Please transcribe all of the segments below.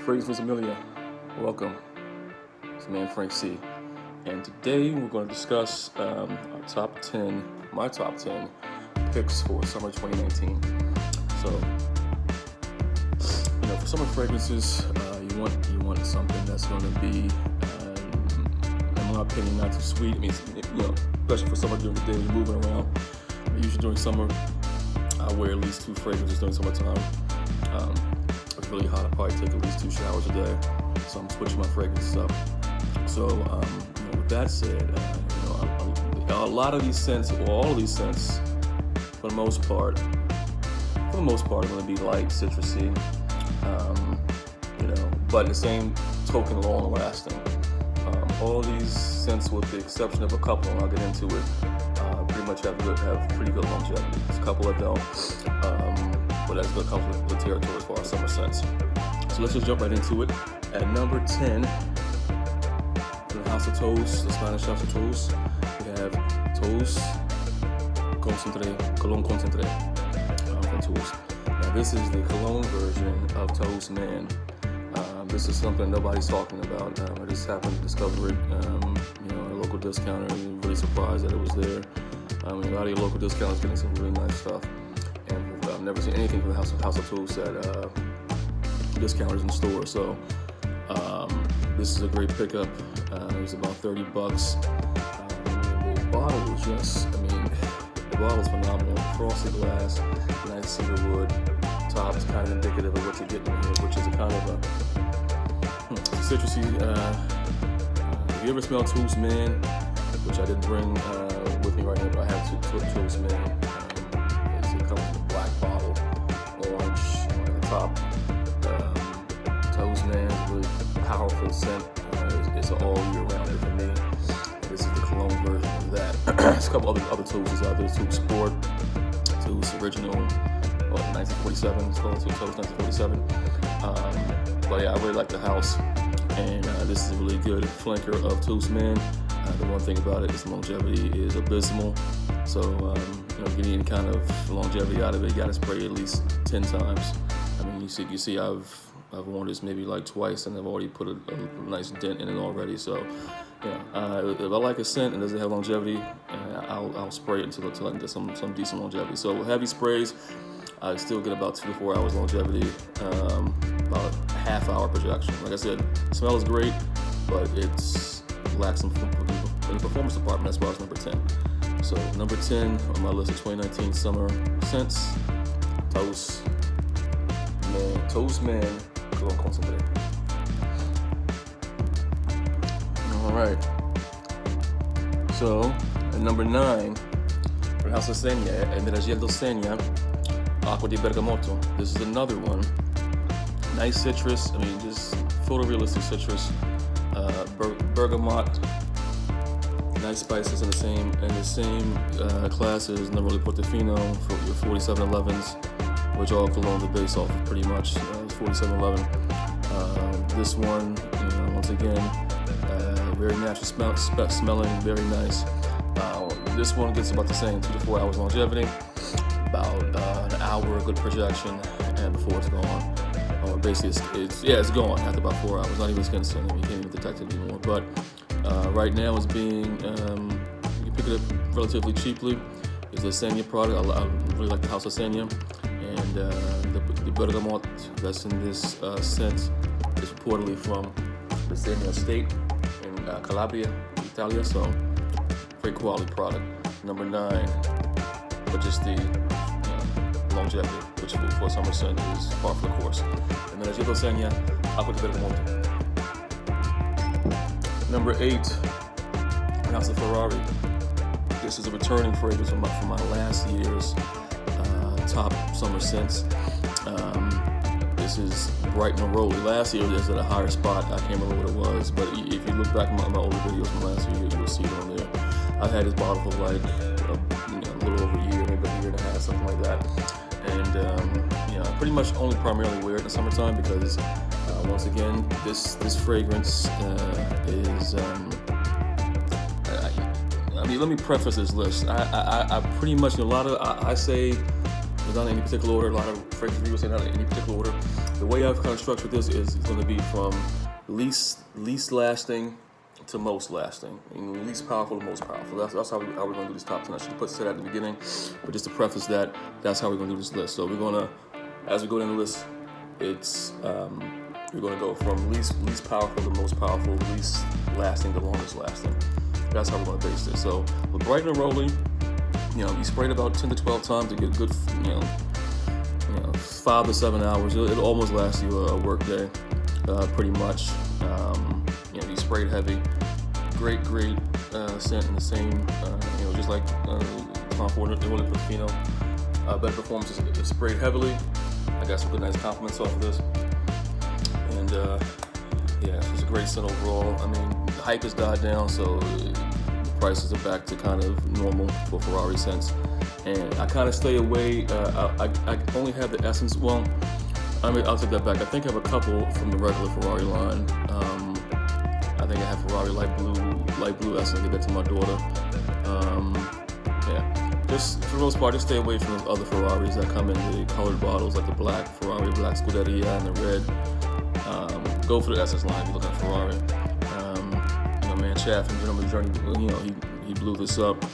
Fragrance Familia. Welcome. It's man Frank C. And today we're going to discuss my top 10 picks for summer 2019. So, for summer fragrances, you want something that's going to be, in my opinion, not too sweet. I mean, especially for summer during the day when you're moving around. Usually during summer, I wear at least 2 fragrances during summertime. If it's really hot, I probably take at least 2 showers a day. So I'm switching my fragrances up. So with that said, a lot of these scents, or all of these scents, for the most part, are going to be light, citrusy, but in the same token, long lasting. All of these scents, with the exception of a couple, and I'll get into it, pretty much have pretty good longevity. There's a couple that don't, but that's going to come with the territory as far as summer scents. So let's just jump right into it. At number 10, in the House of Toes, the Spanish House of Toes, we have Toes Cologne Concentré from Toes. Now this is the cologne version of Toes Man. This is something nobody's talking about. I just happened to discover it, at a local discounter. I'm really surprised that it was there. A lot of your local discounters getting some really nice stuff, and I've never seen anything from the House of Toes at discounters in stores. So this is a great pickup. It was about $30. The bottle was the bottle's phenomenal. Frosted glass, nice cedarwood. Top is kind of indicative of what you're getting here, which is a kind of a citrusy. If you ever smell Toes Man, which I didn't bring with me right now, but I have Toes Man. It comes in a black bottle, orange on the top. Toes Man is a really powerful scent. It's an all year rounder for me. This is the cologne version of that. There's a couple other Toes out there. Toes Sport, Toes Original, 1947. It's called Toes 1947. But yeah, I really like the house, and this is a really good flanker of Toes Man. The one thing about it is the longevity is abysmal. So getting any kind of longevity out of it, you gotta spray at least 10 times. You see, I've worn this maybe like twice, and I've already put a nice dent in it already. So, if I like a scent and doesn't have longevity, I'll spray it until I can get some decent longevity. So heavy sprays, I still get about 2 to 4 hours longevity, about a half-hour projection. Like I said, smell is great, but it's lacks in the performance department. That's why it's number 10. So number 10 on my list of 2019 summer scents, Toes Man Cologne Concentré. All right. So at number 9, for House of Senia, Energia del Senia, Acqua di Bergamotto. This is another one. Nice citrus. Just photorealistic citrus. Bergamot. Nice spices in the same class as Neroli Portofino for your 4711s, which all colognes are based off of pretty much. 4711. This one, once again, very natural smelling, very nice. This one gets about the same, 2 to 4 hours longevity, about an hour, good projection, and before it's gone. Basically, it's gone after about 4 hours. Not even skin skin. You can't even detect it anymore. But right now, it's being you can pick it up relatively cheaply. It's a Senia product. I really like the House of Senia, and the bergamot that's in this scent is reportedly from the Senia estate in Calabria, Italia. So, great quality product. Number 9, but just the longevity, which for summer scent is par for the course. And then Energia del Senia, Acqua di Bergamotto. Number 8, House of Ferrari. This is a returning fragrance from my last year's top summer scents. This is Bright Neroli. Last year this was at a higher spot. I can't remember what it was, but if you look back at my older videos from last year, you will see it on there. I've had this bottle for like a little over a year, maybe a year and a half, something like that. And I pretty much only primarily wear it in the summertime because once again, this fragrance is. Let me preface this list. I pretty much a lot of I say. Not in any particular order. A lot of fragrance reviewers say not in any particular order. the way I've kind of structured this is going to be from least lasting to most lasting, and least powerful to most powerful. That's how we're going to do this top 10. I should have said that at the beginning, but just to preface that, that's how we're going to do this list. So we're going to, as we go down the list, it's we're going to go from least powerful to most powerful, least lasting to longest lasting. That's how we're going to base this. So with Brighten and Rolling, you spray it about 10 to 12 times to get good, 5 to 7 hours. It'll almost last you a work day, pretty much. You spray it heavy. Great scent in the same, just like Tom Ford and Willie Perfino. Better performance is sprayed heavily. I got some good nice compliments off of this. And it's a great scent overall. I mean, the hype has died down, so the prices are back to kind of normal for Ferrari scents. And I kind of stay away. I only have the Essence. Well, I'll take that back. I think I have a couple from the regular Ferrari line. I think I have Ferrari light blue Essence. I give that to my daughter. Just for the most part, just stay away from those other Ferraris that come in the colored bottles, like the black Ferrari, black Scuderia, and the red. Go for the Essence line if you're looking at Ferrari. Man, Chaff and Gentleman's Journey, he blew this up.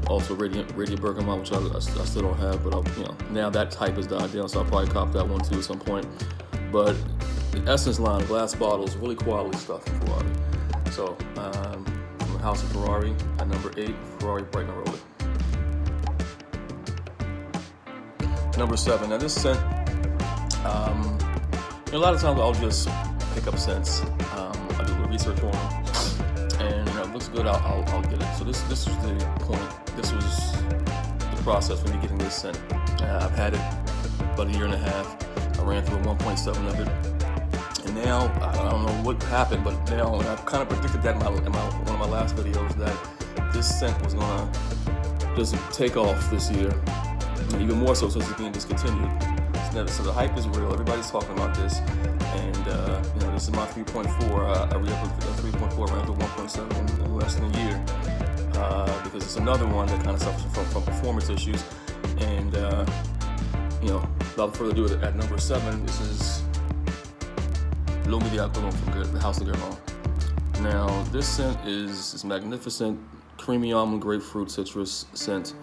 Also Radiant Bergamot, which I still don't have, but now that type has died down, so I'll probably cop that one too at some point. But the Essence line, glass bottles, really quality stuff from Ferrari. So, from the House of Ferrari, at number 8, Ferrari Brighten and Rolling. Number 7, now this scent, a lot of times I'll just pick up scents. I do a little research on them. And it looks good, I'll get it. So this was the point. This was the process for me getting this scent. I've had it about a year and a half. I ran through a 1.7 of it, and now I don't know what happened, but now I've kind of predicted that in one of my last videos that this scent was gonna just take off this year, and even more so since it's being discontinued. So the hype is real. Everybody's talking about this. And, this is my 3.4. I re-upped the 3.4, ran to 1.7 in less than a year. Because it's another one that kind of suffers from performance issues. And, without further ado, at number 7, this is L'Homme d'Alcolon from the House of Guerlain. Now, this scent is magnificent, creamy almond, grapefruit, citrus scent.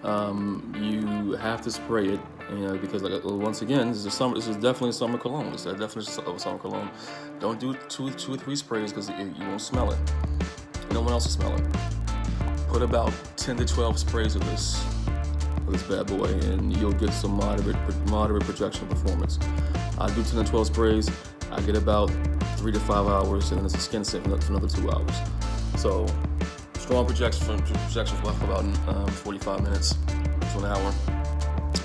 You have to spray it, because once again, this is definitely a summer cologne. It's definitely a summer cologne. Don't do two or three sprays because you won't smell it. No one else will smell it. Put about 10 to 12 sprays of this bad boy, and you'll get some moderate projection performance. I do 10 to 12 sprays. I get about 3 to 5 hours, and then it's a skin scent for another 2 hours. So strong projections for about 45 minutes to an hour.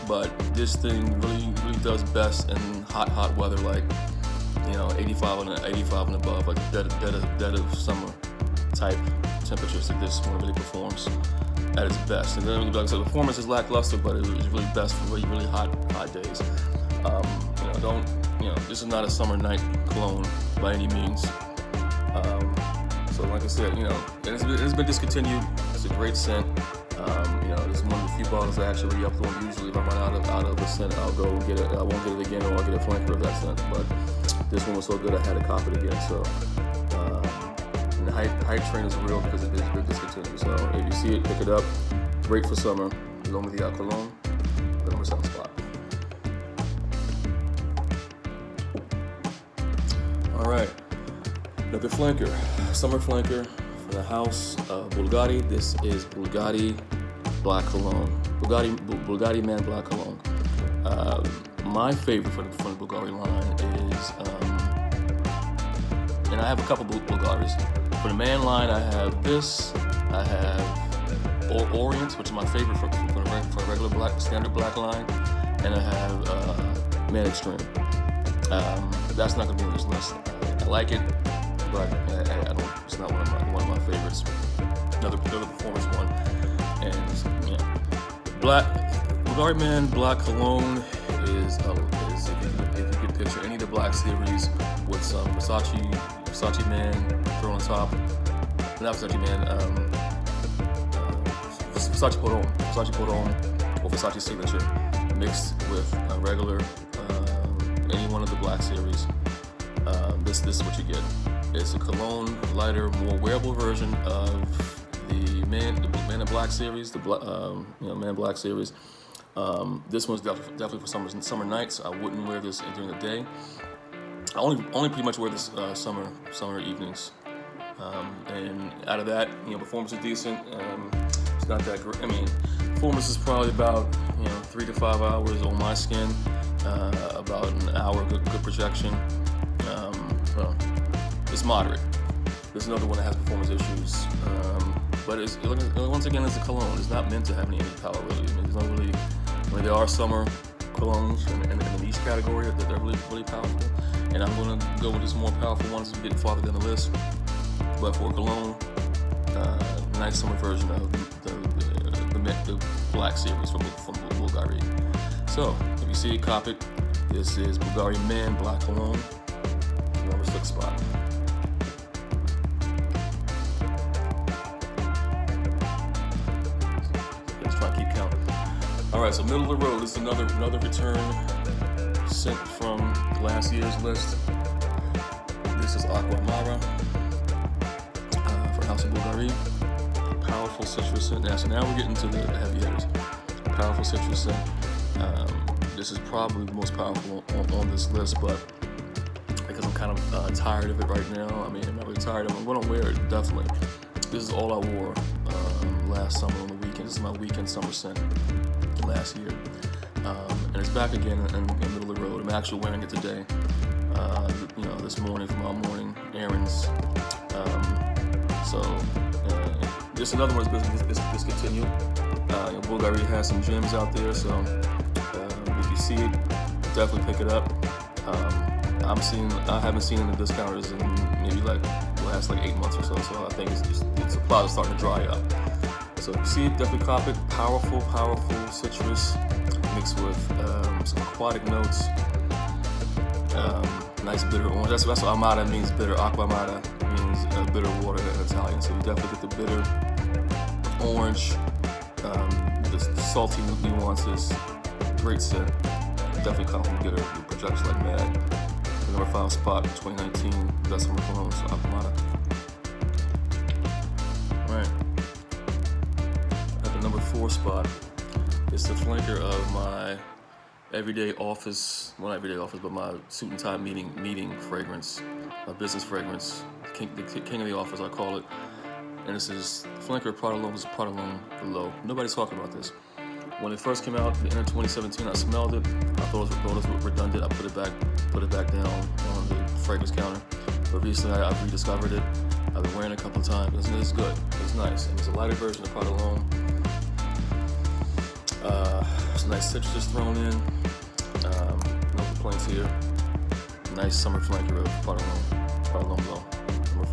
But this thing really does best in hot weather, like 85 and above, like dead of summer type temperatures. That this one really performs at its best. And then, like I said, the performance is lackluster, but it is really best for really hot days. This is not a summer night cologne by any means. So like I said, it's been discontinued. It's a great scent. It's one of the few bottles I actually re-up on. Usually if I run out of the scent, I'll go get it. I won't get it again, or I'll get a flanker of that scent. But this one was so good I had to cop it again. So and the hype train is real because it is been discontinued. So if you see it, pick it up. Great for summer. L'Homme d'Alcolon, the number 7 spot. All right. Another flanker, summer flanker from the House of Bulgari. This is Bulgari Black Cologne. Bulgari Man Black Cologne. My favorite from the Bulgari line is, and I have a couple Bulgaris. For the man line, I have this. I have Orient, which is my favorite for a regular standard black line, and I have Man Extreme. That's not gonna be on this list. I like it, but I don't. It's not one of my favorites. Another performance one, and Bulgari Man Black Cologne is if you can picture any of the black series with some Versace Man thrown on top. Not Versace Man. Versace Poron or Versace Signature mixed with a regular Black Series. This is what you get. It's a cologne, lighter, more wearable version of the Man in Black series, Man in Black series. This one's definitely for summer nights. I wouldn't wear this during the day. I only pretty much wear this summer evenings. And out of that, performance is decent. It's not that great. I mean, performance is probably about 3 to 5 hours on my skin. About an hour, good projection. Well, it's moderate. There's another one that has performance issues. But once again, it's a cologne. It's not meant to have any power, really. I mean, there's not really. I mean, there are summer colognes in the niche category that they're really, really powerful. And I'm going to go with this more powerful ones as we get farther down the list. But for a cologne, nice summer version of the Black series from Bulgari. So, if you see it, cop it. This is Bulgari Man Black Cologne, number 6 spot. Let's try to keep count. All right, so middle of the road. This is another return sent from last year's list. This is Aqua Amara for House of Bulgari. Powerful citrus scent. So now we're getting to the heavy hitters. Powerful citrus scent. This is probably the most powerful on this list, but because I'm kind of tired of it right now. I mean, I'm not really tired of it. I'm going to wear it, definitely. This is all I wore last summer on the weekend. This is my weekend summer scent last year. And it's back again in the middle of the road. I'm actually wearing it today. This morning for my morning errands. Just another one is discontinued. Bulgari has some gems out there, so if you see it, definitely pick it up. I haven't seen it in the discounters in maybe the last 8 months or so. So I think the supply is starting to dry up. So if you see it, definitely cop it. Powerful citrus mixed with some aquatic notes. Nice bitter orange. That's what Amara means, bitter. Aqua Amara means bitter water in Italian. So you definitely get the bitter orange, the salty nuances. Great scent. Definitely confident get her projection like mad. The number 5 spot, 2019, best summer cologne, so Aqua Amara. Alright. At the number 4 spot, it's the flanker of my everyday office, well, not everyday office, but my suit and tie meeting fragrance, my business fragrance, the king of the office, I call it. And this is the flanker of Prada L'Homme. This is Prada L'Homme Below. Nobody's talking about this. When it first came out, the end of 2017, I smelled it. I thought it was redundant. I put it back down on the fragrance counter. But recently, I've rediscovered it. I've been wearing it a couple of times. It's good. It's nice. And it's a lighter version of Prada L'Homme. Some nice citrus thrown in. No complaints here. Nice summer flanker of Prada L'Homme Below. Number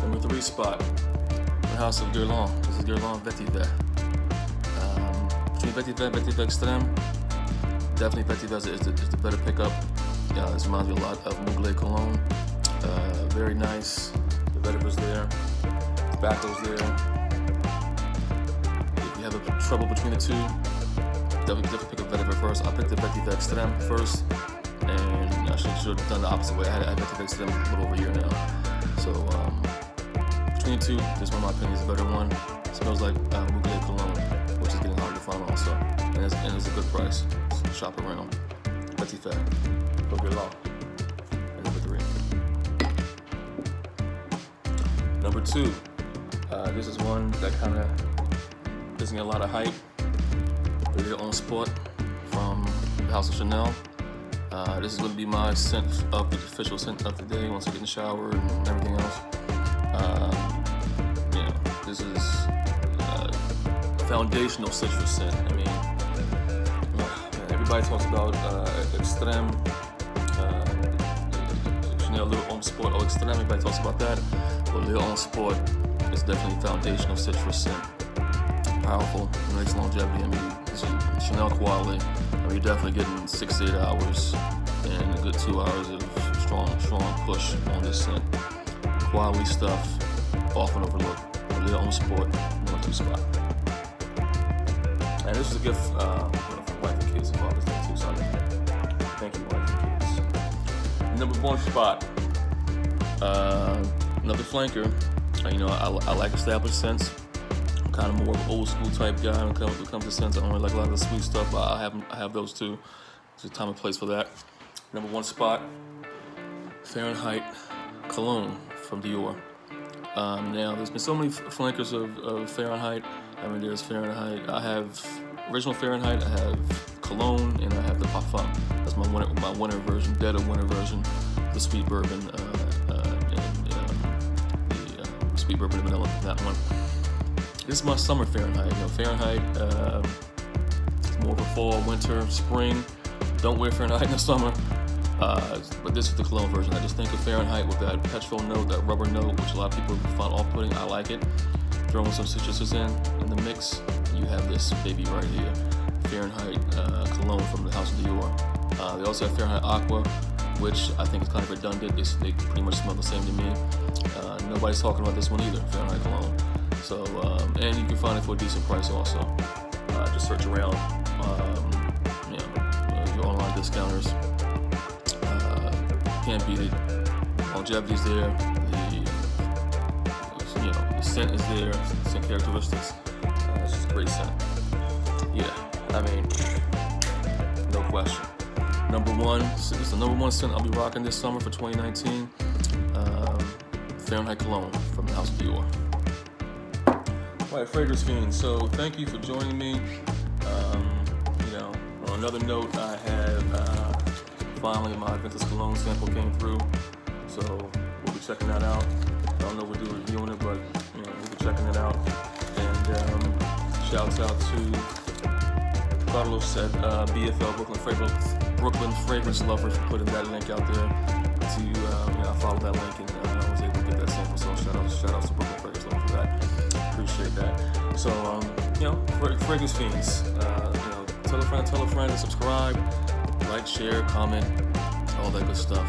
4. Number 3 spot. The House of Guerlain. This is Guerlain Vetiver. Between Vetiver and Vetiver Extreme, definitely Vetiver is the better pickup. This reminds me a lot of Mugler Cologne. Very nice. The vetiver's there. Tobacco's there. If you have trouble between the two, definitely pick up Vetiver first. I picked the Vetiver Extreme first, and I should have done the opposite way. I had Vetiver Extreme a little over a year now. So between the two, this one, in my opinion, is a better one. It smells like Mugler Cologne, which is getting harder to find also, and it's a good price. So shop around. Vetiver, Guerlain, and number 3. Number 2. This is one that kind of doesn't get a lot of hype. Their own sport from the House of Chanel. This is going to be my scent of the official scent of the day once I get in the shower and everything else. This is a foundational citrus scent. I mean, everybody talks about Extreme, Chanel Leur Homme Sport, Extreme. Everybody talks about that. But Leur Homme Sport is definitely foundational citrus scent. Powerful, nice longevity. I mean, this is Chanel quality. I mean, you're definitely getting 6 to 8 hours and a good 2 hours of strong push on this scent. Quality stuff, often overlooked. Leur Homme Sport, number 2 spot. And this is a gift for wife and kids. number one spot, another flanker. I like established scents. I'm kind of more of an old school type guy when it comes to scents. I don't really like a lot of the sweet stuff, but I have those too. There's a time and place for that. Number one spot, Fahrenheit cologne from Dior. Now, there's been so many flankers of Fahrenheit. I mean, there's Fahrenheit. I have original Fahrenheit. I have cologne, and I have the Parfum. That's my winter version, dead of winter version, the sweet bourbon and the sweet bourbon and vanilla. That one. This is my summer Fahrenheit. Fahrenheit is more of a fall, winter, spring. Don't wear Fahrenheit in the summer. But this is the cologne version. I just think of Fahrenheit with that petrol note, that rubber note, which a lot of people find off-putting. I like it. Throwing some citruses in the mix, you have this baby right here. Fahrenheit cologne from the House of Dior. They also have Fahrenheit Aqua, which I think is kind of redundant. They pretty much smell the same to me. Nobody's talking about this one either, Fahrenheit cologne. So, and you can find it for a decent price also. Just search around, your online discounters. Can't beat it. Longevity's there. The scent is there. Scent characteristics. It's just a great scent. Yeah, I mean, no question. Number one. It's the number one scent I'll be rocking this summer for 2019. Fahrenheit cologne from the House of Dior. All right, Fragrance Fiends. So thank you for joining me. On another note, I have. Finally, my Vintage Cologne sample came through, so we'll be checking that out. I don't know if we'll do reviewing it, but we'll be checking it out. And shouts out to Carlos at BFL Brooklyn Fragrance Lovers for putting that link out there. I followed that link and I was able to get that sample. So shout out to Brooklyn Fragrance Lovers for that. Appreciate that. So Fragrance Fiends. Tell a friend, and subscribe. Like, share, comment, all that good stuff.